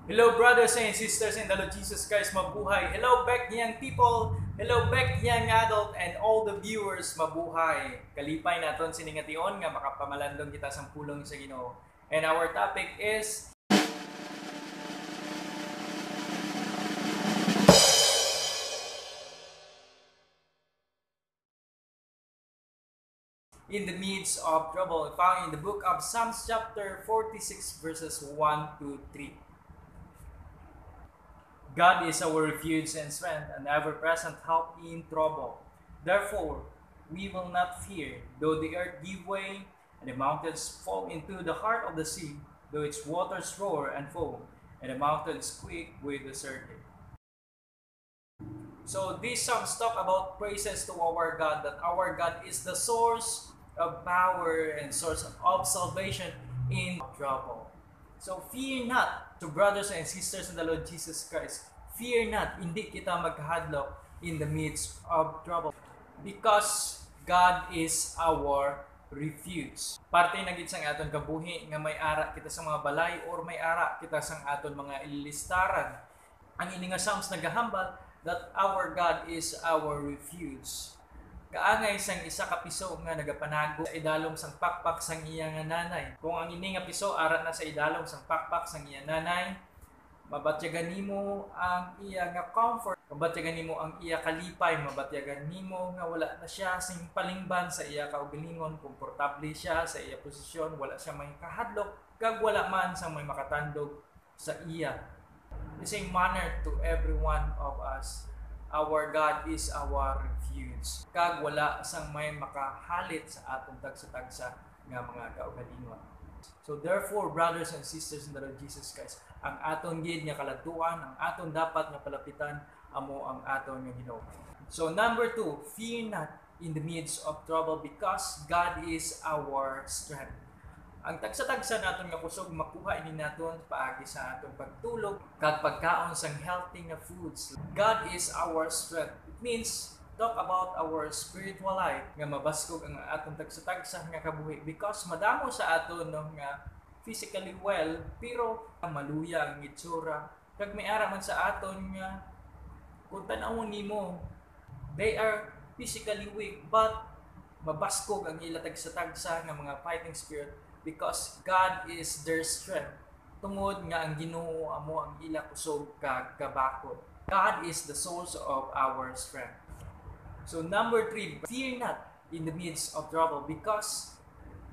Hello brothers and sisters in the Lord Jesus Christ, mabuhay. Hello back young people. Hello back young adult and all the viewers, mabuhay. Kalipay naton siningation nga makapamalandong kita sang pulong sa Ginoo. And our topic is in the midst of trouble, found in the book of Psalms chapter 46 verses 1 to 3. God is our refuge and strength, an ever-present help in trouble. Therefore, we will not fear, though the earth give way, and the mountains fall into the heart of the sea, though its waters roar and foam, and the mountains quake with the surging. So these songs talk about praises to our God, that our God is the source of power and source of salvation in trouble. So fear not, to brothers and sisters in the Lord Jesus Christ. Fear not, hindi kita magkahadlok in the midst of trouble. Because God is our refuge. Parte na gid sang aton kabuhi nga may ara kita sa mga balay or may ara kita sang aton mga ilistaran. Ang ini nga Psalms nagahambal that our God is our refuge. Kaangay sang isa ka piso nga nagapanago sa idalom sang pakpak sang iya nga nanay. Kung ang ini nga piso arat na sa idalom sang pakpak sang iya nanay, mabatyagan nimo ang iya nga comfort, mabatyagan nimo ang iya kalipay, mabatyagan nimo nga wala na siya sing palingban sa iya kaugalingon, komportable siya sa iya posisyon, wala siya may kahadlok, kag wala man sang may makatandog sa iya. The same manner to every one of us. Our God is our refuge. Kag wala sang may makahalit sa atong tagsa-tagsa nga mga kaugalingon. So therefore, brothers and sisters in the Lord Jesus Christ, ang aton gid nga kaladtuan, ang aton dapat nga palapitan amo ang aton nga Ginoo. So number 2, fear not in the midst of trouble because God is our strength. Ang tagsa-tagsa naton nga kusog makuha ini naton paagi sa aton pagtulog kag pagkaon sang healthy nga foods. God is our strength. It means talk about our spiritual life nga mabaskog ang aton tagsa-tagsa nga kabuhi because madamo sa aton nga physically well pero maluya ang itsura kag may ara man sa aton nga kung tan-awon nimo they are physically weak but mabaskog ang ila tagsa-tagsa nga mga fighting spirit because God is their strength. Tungod nga ang Ginoo amo ang ila kusog kag kabakod. God is the source of our strength. So number 3, fear not in the midst of trouble because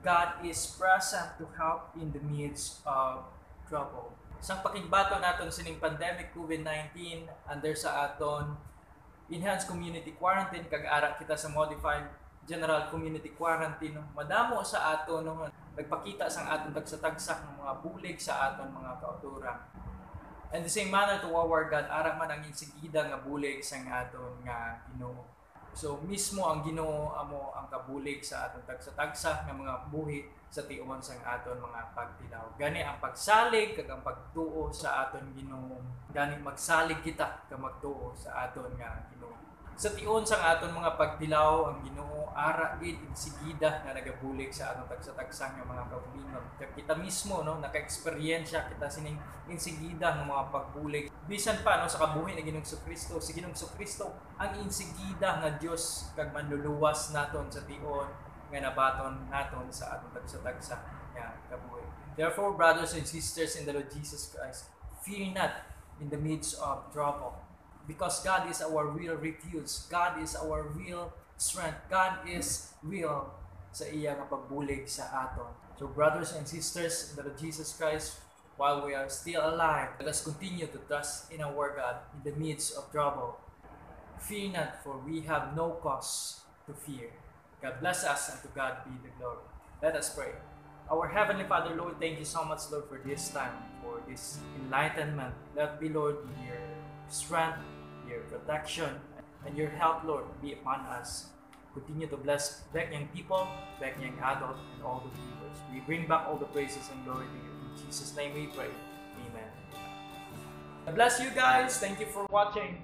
God is present to help in the midst of trouble. Sang pakigbato naton sining pandemic COVID-19 under sa aton enhanced community quarantine kag ara kita sa modified general community quarantine, madamo sa aton nagpakita sang aton tagsa-tagsa ng mga bulig sa aton mga kauturan. And the same manner to our God, ara man ang insigida nga bulig sang aton nga Ginoo. So mismo ang Ginoo amo ang kabulig sa aton tagsa-tagsa nga mga buhi sa tion sang aton mga pagtilaw. Gani ang pagsalig kag ang pagtuo sa aton Ginoo. Gani magsalig kita kag magtuo sa aton nga Ginoo. Sa tion sang aton mga pagtilaw ang Ginoo ara gid insigida nga nagabulig sa aton tagsa-tagsa nga mga kabulingon. Kag kita mismo naka-eksperyensya kita sining insigida nga mga pagbulig. Bisan pa sa kabuhi ni Ginoong Kristo, si Ginoong Kristo ang insigida nga Dios kag manluluwas naton sa tion nga nabaton naton sa aton tagsa-tagsa nga kabuhi. Therefore, brothers and sisters in the Lord Jesus Christ, fear not in the midst of trouble. Because God is our real refuge. God is our real strength. God is real sa iya nga pagbulig sa aton. So brothers and sisters in the Lord Jesus Christ, while we are still alive, let us continue to trust in our God in the midst of trouble. Fear not, for we have no cause to fear. God bless us, and to God be the glory. Let us pray. Our Heavenly Father, Lord, thank you so much, Lord, for this time, for this enlightenment. Let be, Lord, your strength, your protection, and your help, Lord, be upon us. Continue to bless back young people, back young adults, and all the viewers. We bring back all the praises and glory to you. In Jesus' name we pray. Amen. God bless you guys. Thank you for watching.